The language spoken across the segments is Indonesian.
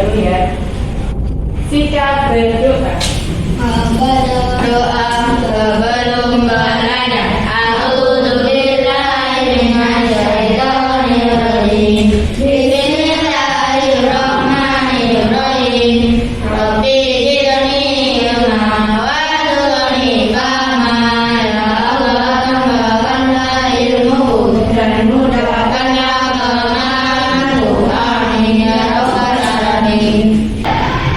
dulu ya. Sikap berdoa. Berdoa sebelum beraja. A'udzubillahi minasyaitonir rajim. Bismillahirrahmanirrahim. Rabbi zidni ilma warzuqni fahma. Ya Allah, tambahkanlah ilmu dan mudahkanlah pemahamanku. Amin ya rabbal alamin.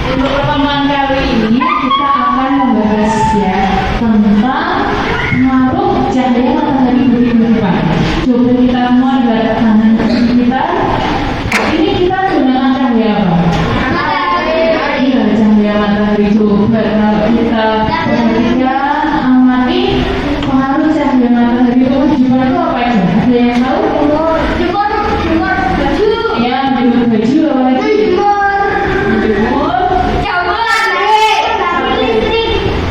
Untuk pertemuan kali ini kita akan membahas ya tentang pengaruh cahaya matahari bagi kehidupan. Coba kita semua lihat kanan kiri kita. Ini kita gunakan cahaya apa? Iya, cahaya matahari. Coba kalau kita perhatikan, amati pengaruh cahaya matahari untuk kehidupan itu apa aja? Ada yang tahu? Jemur baju. Ya, menjemur baju apa lagi? Menjemur.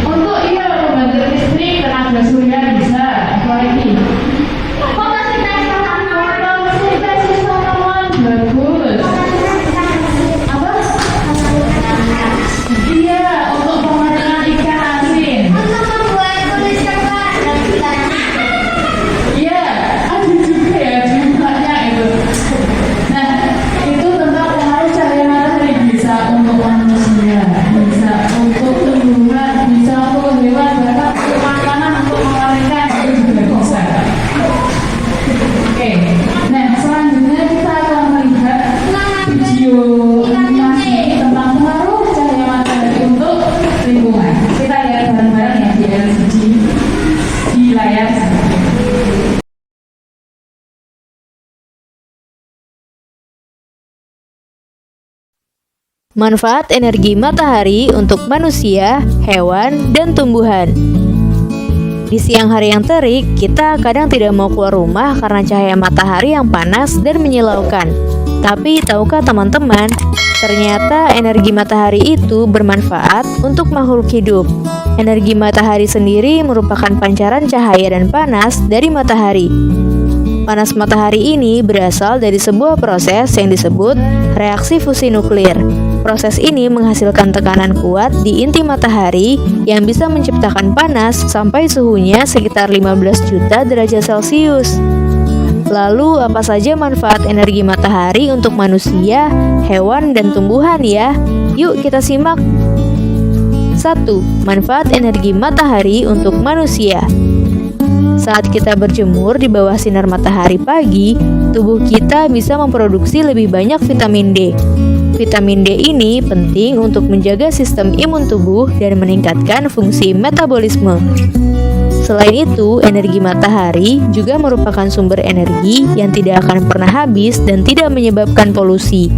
Untuk membantu listrik, tenaga surya bisa. Apalagi fotosintesis tanaman bagus. Apa? Iya, untuk pemanenan ikan asin. Iya, ada juga ya jumlahnya itu. Nah, itu tentang pengaruh cahaya matahari, bisa untuk manusia, bisa untuk tumbuhan, bisa untuk hewan, bahkan untuk makanan, untuk melarikan itu juga bisa. Oke, nah selanjutnya kita akan melihat video animasi tentang pengaruh cahaya matahari untuk lingkungan. Kita lihat bareng-bareng ya di LCD di layar sini. Manfaat energi matahari untuk manusia, hewan, dan tumbuhan. Di siang hari yang terik, kita kadang tidak mau keluar rumah karena cahaya matahari yang panas dan menyilaukan. Tapi tahukah teman-teman, ternyata energi matahari itu bermanfaat untuk makhluk hidup. Energi matahari sendiri merupakan pancaran cahaya dan panas dari matahari. Panas matahari ini berasal dari sebuah proses yang disebut reaksi fusi nuklir. Proses ini menghasilkan tekanan kuat di inti matahari yang bisa menciptakan panas sampai suhunya sekitar 15 juta derajat Celcius. Lalu apa saja manfaat energi matahari untuk manusia, hewan, dan tumbuhan ya? Yuk kita simak. 1. Manfaat energi matahari untuk manusia. Saat kita berjemur di bawah sinar matahari pagi, tubuh kita bisa memproduksi lebih banyak vitamin D. Vitamin D ini penting untuk menjaga sistem imun tubuh dan meningkatkan fungsi metabolisme. Selain itu, energi matahari juga merupakan sumber energi yang tidak akan pernah habis dan tidak menyebabkan polusi.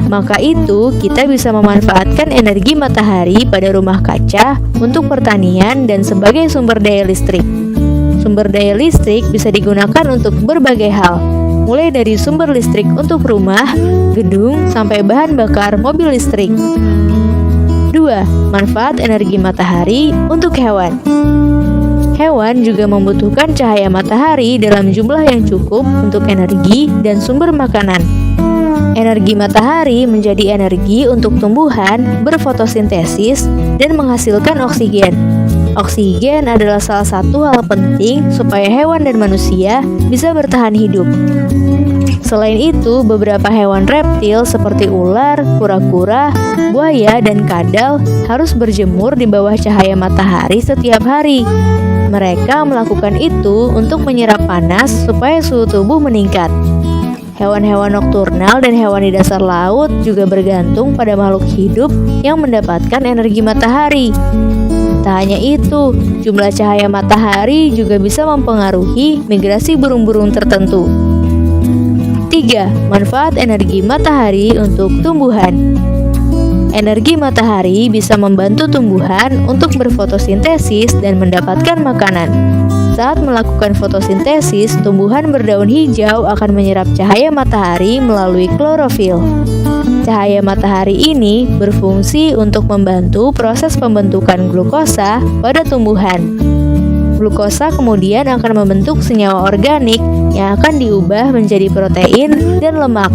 Maka itu, kita bisa memanfaatkan energi matahari pada rumah kaca untuk pertanian dan sebagai sumber daya listrik. Sumber daya listrik bisa digunakan untuk berbagai hal, mulai dari sumber listrik untuk rumah, gedung, sampai bahan bakar mobil listrik. 2. Manfaat energi matahari untuk hewan. Hewan juga membutuhkan cahaya matahari dalam jumlah yang cukup untuk energi dan sumber makanan. Energi matahari menjadi energi untuk tumbuhan berfotosintesis dan menghasilkan oksigen. Oksigen adalah salah satu hal penting supaya hewan dan manusia bisa bertahan hidup. Selain itu, beberapa hewan reptil seperti ular, kura-kura, buaya, dan kadal harus berjemur di bawah cahaya matahari setiap hari. Mereka melakukan itu untuk menyerap panas supaya suhu tubuh meningkat. Hewan-hewan nokturnal dan hewan di dasar laut juga bergantung pada makhluk hidup yang mendapatkan energi matahari. Tak hanya itu, jumlah cahaya matahari juga bisa mempengaruhi migrasi burung-burung tertentu. 3. Manfaat energi matahari untuk tumbuhan. Energi matahari bisa membantu tumbuhan untuk berfotosintesis dan mendapatkan makanan. Saat melakukan fotosintesis, tumbuhan berdaun hijau akan menyerap cahaya matahari melalui klorofil. Cahaya matahari ini berfungsi untuk membantu proses pembentukan glukosa pada tumbuhan. Glukosa kemudian akan membentuk senyawa organik yang akan diubah menjadi protein dan lemak.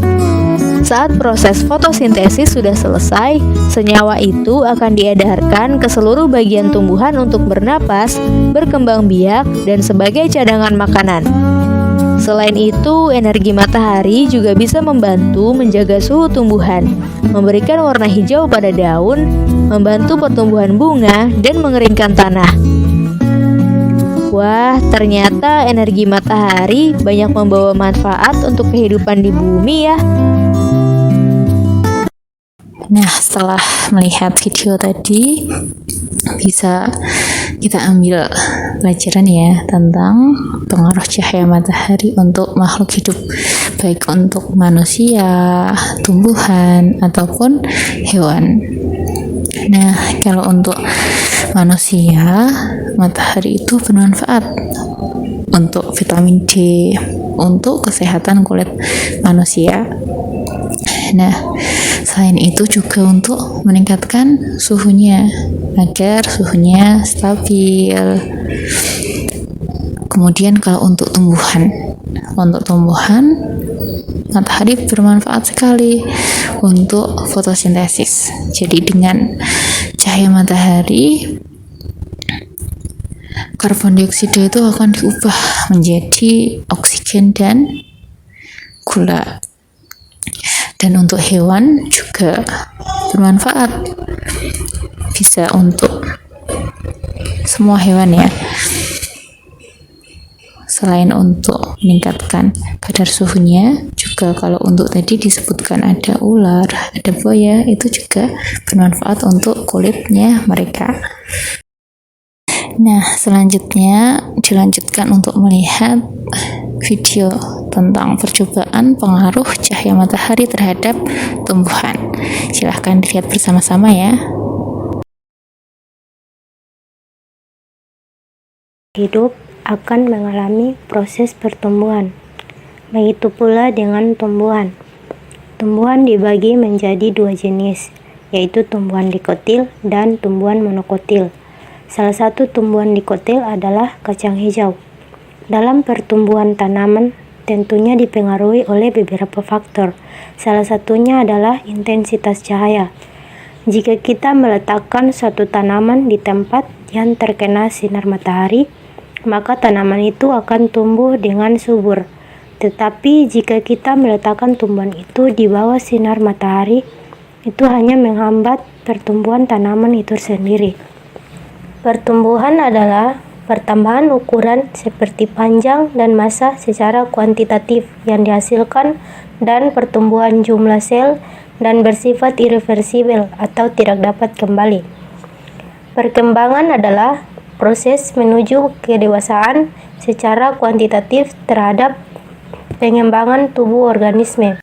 Saat proses fotosintesis sudah selesai, senyawa itu akan diedarkan ke seluruh bagian tumbuhan untuk bernapas, berkembang biak, dan sebagai cadangan makanan. Selain itu, energi matahari juga bisa membantu menjaga suhu tumbuhan, memberikan warna hijau pada daun, membantu pertumbuhan bunga, dan mengeringkan tanah. Wah, ternyata energi matahari banyak membawa manfaat untuk kehidupan di bumi ya. Nah, setelah melihat video tadi, bisa kita ambil pelajaran ya tentang pengaruh cahaya matahari untuk makhluk hidup, baik untuk manusia, tumbuhan, ataupun hewan. Nah, kalau untuk manusia, matahari itu bermanfaat untuk vitamin D, untuk kesehatan kulit manusia. Nah, selain itu juga untuk meningkatkan suhunya agar suhunya stabil. Kemudian kalau untuk tumbuhan, matahari bermanfaat sekali untuk fotosintesis. Jadi dengan cahaya matahari, karbon dioksida itu akan diubah menjadi oksigen dan gula. Dan untuk hewan juga bermanfaat, bisa untuk semua hewan ya. Selain untuk meningkatkan kadar suhunya, juga kalau untuk tadi disebutkan ada ular, ada buaya, itu juga bermanfaat untuk kulitnya mereka. Nah, selanjutnya dilanjutkan untuk melihat video tentang percobaan pengaruh cahaya matahari terhadap tumbuhan. Silahkan dilihat bersama-sama ya. Hidup akan mengalami proses pertumbuhan. Begitu pula dengan tumbuhan. Tumbuhan dibagi menjadi dua jenis, yaitu tumbuhan dikotil dan tumbuhan monokotil. Salah satu tumbuhan dikotil adalah kacang hijau. Dalam pertumbuhan tanaman tentunya dipengaruhi oleh beberapa faktor. Salah satunya adalah intensitas cahaya. Jika kita meletakkan suatu tanaman di tempat yang terkena sinar matahari, maka tanaman itu akan tumbuh dengan subur. Tetapi jika kita meletakkan tumbuhan itu di bawah sinar matahari, itu hanya menghambat pertumbuhan tanaman itu sendiri. Pertumbuhan adalah pertambahan ukuran seperti panjang dan massa secara kuantitatif yang dihasilkan dan pertumbuhan jumlah sel dan bersifat irreversibel atau tidak dapat kembali. Perkembangan adalah proses menuju kedewasaan secara kuantitatif terhadap pengembangan tubuh organisme.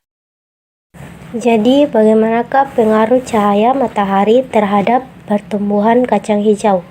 Jadi, bagaimanakah pengaruh cahaya matahari terhadap pertumbuhan kacang hijau?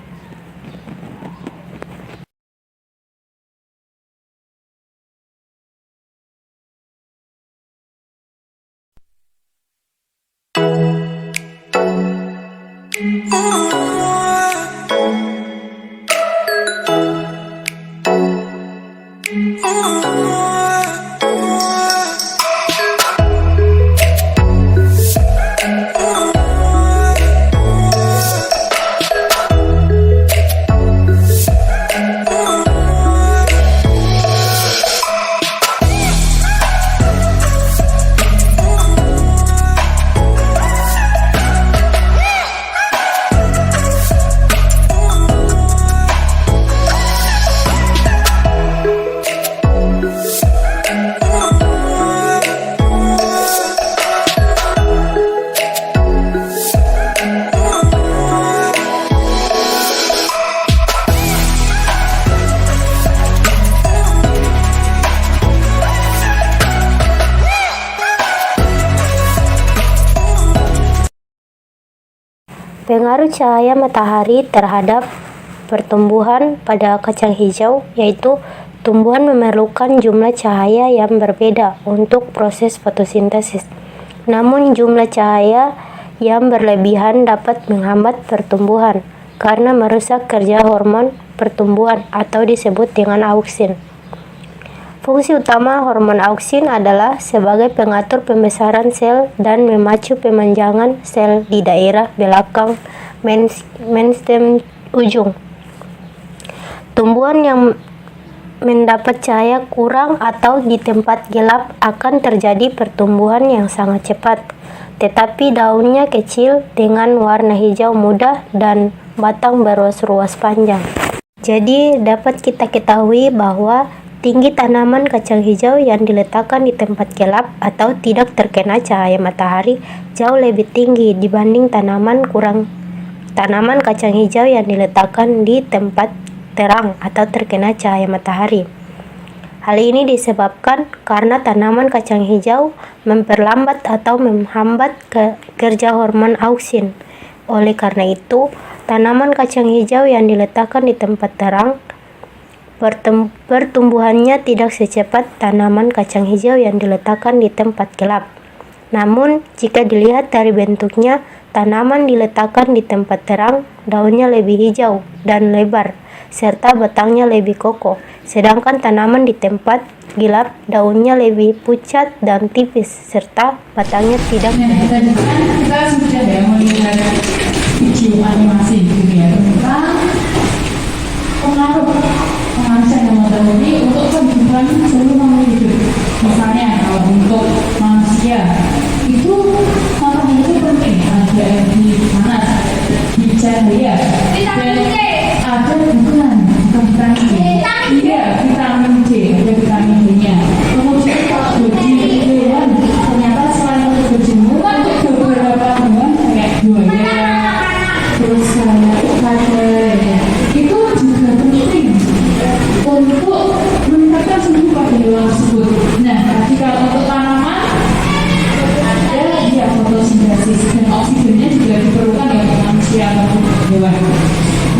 Pengaruh cahaya matahari terhadap pertumbuhan pada kacang hijau, yaitu tumbuhan memerlukan jumlah cahaya yang berbeda untuk proses fotosintesis. Namun jumlah cahaya yang berlebihan dapat menghambat pertumbuhan karena merusak kerja hormon pertumbuhan atau disebut dengan auksin. Fungsi utama hormon auksin adalah sebagai pengatur pembesaran sel dan memacu pemanjangan sel di daerah belakang mainstem ujung. Tumbuhan yang mendapat cahaya kurang atau di tempat gelap akan terjadi pertumbuhan yang sangat cepat, tetapi daunnya kecil dengan warna hijau muda dan batang beruas-ruas panjang. Jadi dapat kita ketahui bahwa tinggi tanaman kacang hijau yang diletakkan di tempat gelap atau tidak terkena cahaya matahari jauh lebih tinggi dibanding tanaman kacang hijau yang diletakkan di tempat terang atau terkena cahaya matahari. Hal ini disebabkan karena tanaman kacang hijau memperlambat atau menghambat kerja hormon auksin. Oleh karena itu, tanaman kacang hijau yang diletakkan di tempat terang pertumbuhannya tidak secepat tanaman kacang hijau yang diletakkan di tempat gelap. Namun, jika dilihat dari bentuknya, tanaman diletakkan di tempat terang, daunnya lebih hijau dan lebar, serta batangnya lebih kokoh. Sedangkan tanaman di tempat gelap, daunnya lebih pucat dan tipis, serta batangnya tidak. Nah, tadi kan kita sudah ya melihat video animasi gitu ya tentang pengaruh cahaya matahari untuk kehidupan seluruh makhluk hidup. Misalnya kalau untuk manusia itu matahari itu penting, ada di panas, di cahaya, dan ada bukan vitamin D. Iya, vitamin D, ada vitamin D-nya. Kemudian kalau bagi hewan, ternyata selain untuk berjemur untuk beberapa hewan kayak buaya, terus kayak ikan, itu juga penting untuk meningkatkan suhu pada hewan tersebut. Nah, jika untuk tanaman ada ya fotosintesis dan oksigennya juga diperlukan ya untuk manusia ataupun hewan.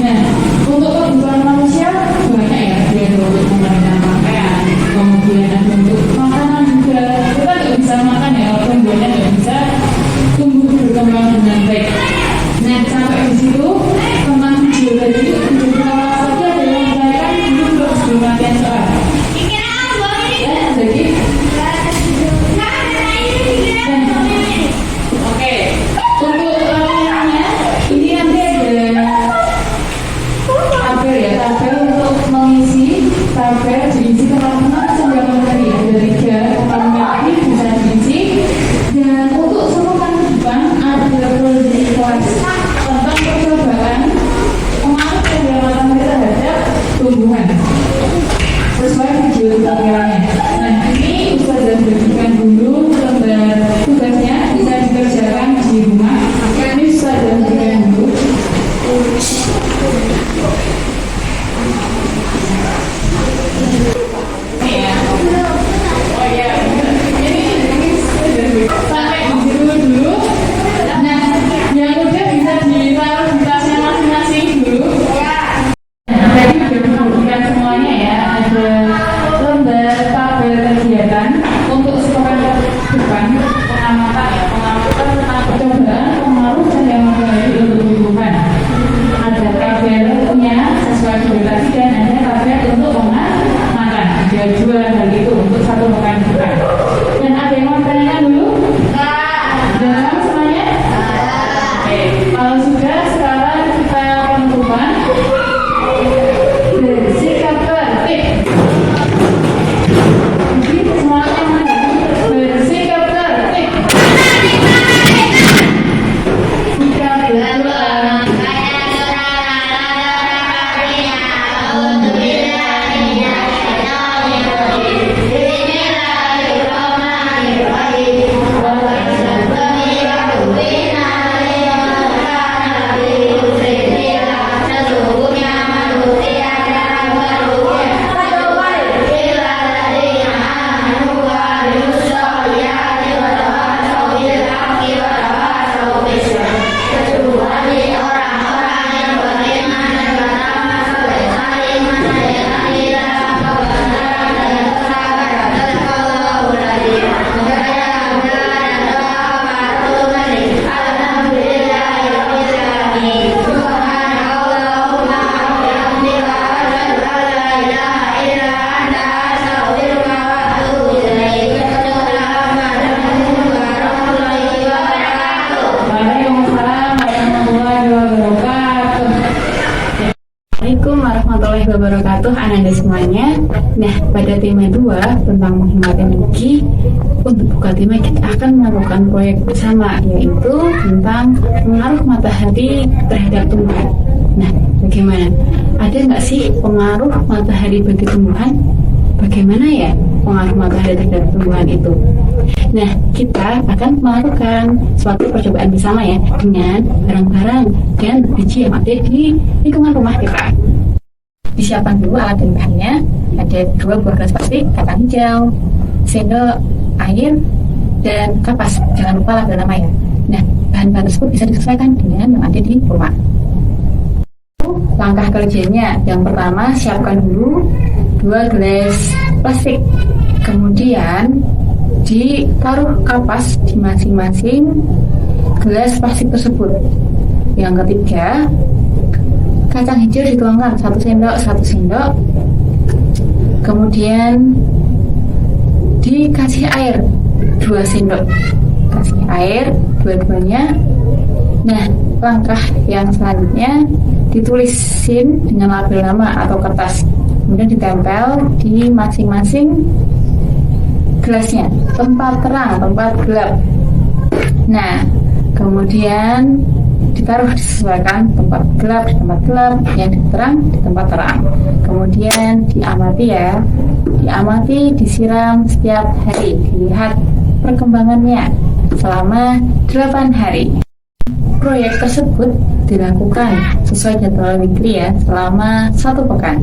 Nah, untuk kebutuhan manusia banyak ya, dia untuk menggunakan pakaian, kemudian ada untuk makanan juga. Kita nggak bisa makan ya, walaupun banyak nggak bisa tumbuh berkembang dengan baik. Nah, sampai di situ tentang video tadi itu salah satu ada yang saya dulu belum sebelum latihan soal. Ya, jadi oke. Untuk latihannya ini nanti ada tabel ya, tabel untuk mengisi tabel diisi teman-teman sambil materi ada 3 materi bisa diisi. Dan untuk semua kehidupan ada project kelas tentang percobaan pengaruh cahaya matahari terhadap tumbuhan sesuai video tutorialnya. Nah, ini Ustazah berikan dulu lembar tugasnya, bisa dikerjakan di rumah. Ini Ustazah berikan dulu. Sampai di situ dulu. Nah, yang udah bisa ditaruh di tasnya masing-masing dulu. Tadi udah diberikan semuanya ya, ada lembar pembahasannya. Nah, pada tema 2 tentang menghemat energi, untuk buka tema kita akan melakukan proyek bersama, yaitu tentang pengaruh matahari terhadap tumbuhan. Nah, bagaimana? Ada nggak sih pengaruh matahari bagi tumbuhan? Bagaimana ya pengaruh matahari terhadap tumbuhan itu? Nah, kita akan melakukan suatu percobaan bersama ya, dengan barang-barang dan biji yang ada di lingkungan rumah kita. Disiapkan dulu alat dan bahannya. Ada 2 buah gelas plastik, kacang hijau, sendok, air, dan kapas. Jangan lupa label nama ya. Nah, bahan-bahan tersebut bisa disesuaikan dengan yang ada di rumah. Langkah kerjanya, yang pertama siapkan dulu 2 gelas plastik. Kemudian ditaruh kapas di masing-masing gelas plastik tersebut. Yang ketiga, kacang hijau dituangkan 1 sendok. Kemudian dikasih air 2 sendok. Kasih air dua-duanya. Nah, langkah yang selanjutnya ditulisin dengan label nama atau kertas, kemudian ditempel di masing-masing gelasnya, tempat terang, tempat gelap. Nah, kemudian ditaruh disesuaikan, tempat gelap di tempat gelap, yang terang di tempat terang. Kemudian diamati ya, diamati, disiram setiap hari, dilihat perkembangannya selama 8 hari. Proyek tersebut dilakukan sesuai jadwal weekly ya, selama 1 pekan.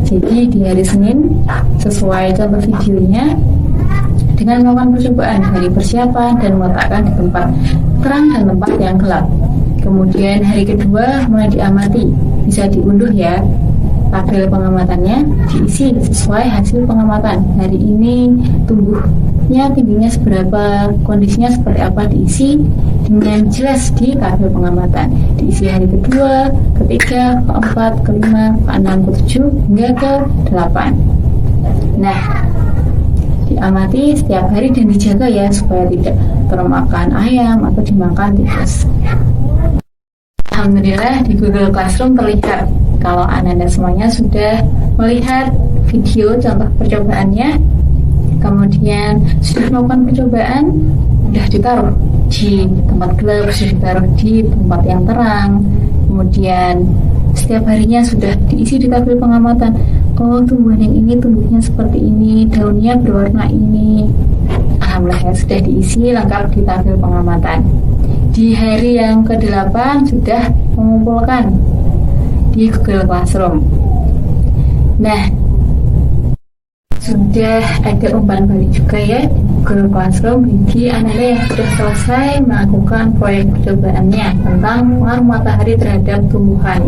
Jadi di hari Senin, sesuai contoh videonya, dengan melakukan percobaan dari persiapan dan meletakkan di tempat terang dan tempat yang gelap. Kemudian hari kedua mulai diamati, bisa diunduh ya tabel pengamatannya, diisi sesuai hasil pengamatan. Hari ini tumbuhnya tingginya seberapa, kondisinya seperti apa, diisi dengan jelas di tabel pengamatan. Diisi hari kedua, ketiga, keempat, kelima, keenam, ketujuh, hingga ke-8. Nah, diamati setiap hari dan dijaga ya supaya tidak termakan ayam atau dimakan tikus. Alhamdulillah di Google Classroom terlihat kalau Anda semuanya sudah melihat video contoh percobaannya, kemudian sudah melakukan percobaan, sudah ditaruh di tempat gelap, sudah ditaruh di tempat yang terang, kemudian setiap harinya sudah diisi di tabel pengamatan. Oh, tumbuhan yang ini tumbuhnya seperti ini, daunnya berwarna ini. Alhamdulillah sudah diisi lengkap di tabel pengamatan. Di hari yang ke-8 sudah mengumpulkan di Google Classroom. Nah, sudah ada umpan balik juga ya di Google Classroom bagi Anda yang sudah selesai melakukan proyek percobaannya tentang pengaruh matahari terhadap tumbuhan.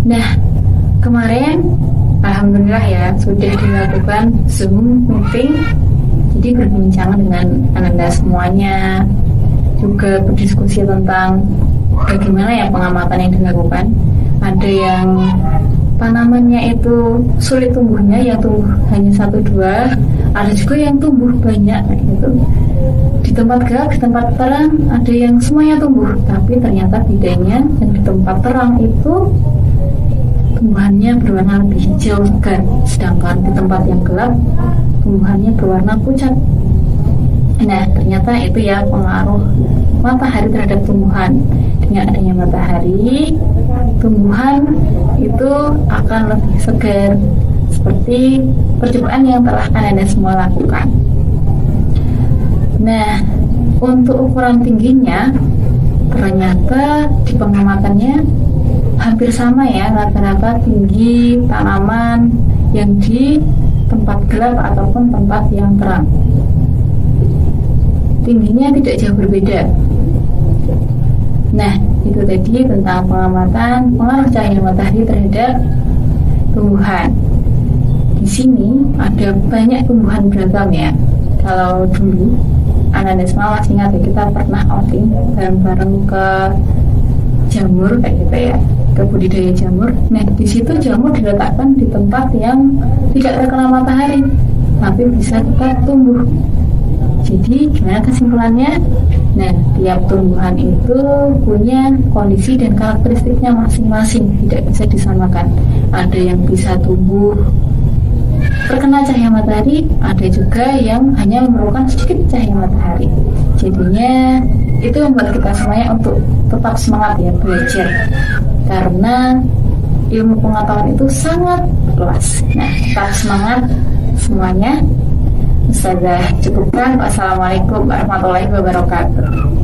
Nah, kemarin alhamdulillah ya sudah dilakukan Zoom meeting, jadi berbincang dengan Anda semuanya, juga berdiskusi tentang bagaimana ya pengamatan yang dilakukan. Ada yang tanamannya itu sulit tumbuhnya, yang tumbuh hanya 1-2, ada juga yang tumbuh banyak gitu. Di tempat gelap, di tempat terang, ada yang semuanya tumbuh, tapi ternyata bedanya yang di tempat terang itu tumbuhannya berwarna lebih hijau segar, sedangkan di tempat yang gelap tumbuhannya berwarna pucat. Nah, ternyata itu ya pengaruh matahari terhadap tumbuhan. Dengan adanya matahari, tumbuhan itu akan lebih segar, seperti percobaan yang telah Anda semua lakukan. Nah, untuk ukuran tingginya ternyata di pengamatannya hampir sama ya, rata-rata tinggi tanaman yang di tempat gelap ataupun tempat yang terang. Tingginya tidak jauh berbeda. Nah, itu tadi tentang pengamatan pengaruh cahaya matahari terhadap tumbuhan. Di sini ada banyak tumbuhan beragam ya. Kalau dulu Anda semua masih ingat ya, kita pernah outing bareng-bareng ke jamur kayak gitu ya, ke budidaya jamur. Nah, di situ jamur diletakkan di tempat yang tidak terkena matahari, tapi bisa tetap tumbuh. Jadi gimana kesimpulannya? Nah, tiap tumbuhan itu punya kondisi dan karakteristiknya masing-masing, tidak bisa disamakan. Ada yang bisa tumbuh terkena cahaya matahari, ada juga yang hanya memerlukan sedikit cahaya matahari. Jadinya itu membuat kita semuanya untuk tetap semangat ya belajar, karena ilmu pengetahuan itu sangat luas. Nah, tetap semangat semuanya. Ustazah cukupkan. Wassalamualaikum warahmatullahi wabarakatuh.